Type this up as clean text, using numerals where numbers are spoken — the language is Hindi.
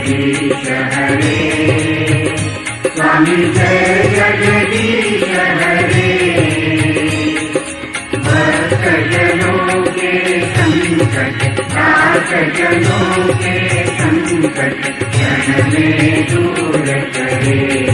जगदीश हरे, स्वामी जय जगदीश हरे। भक्त जनों के संकट, दास जनों के संकट क्षण में दूर करे।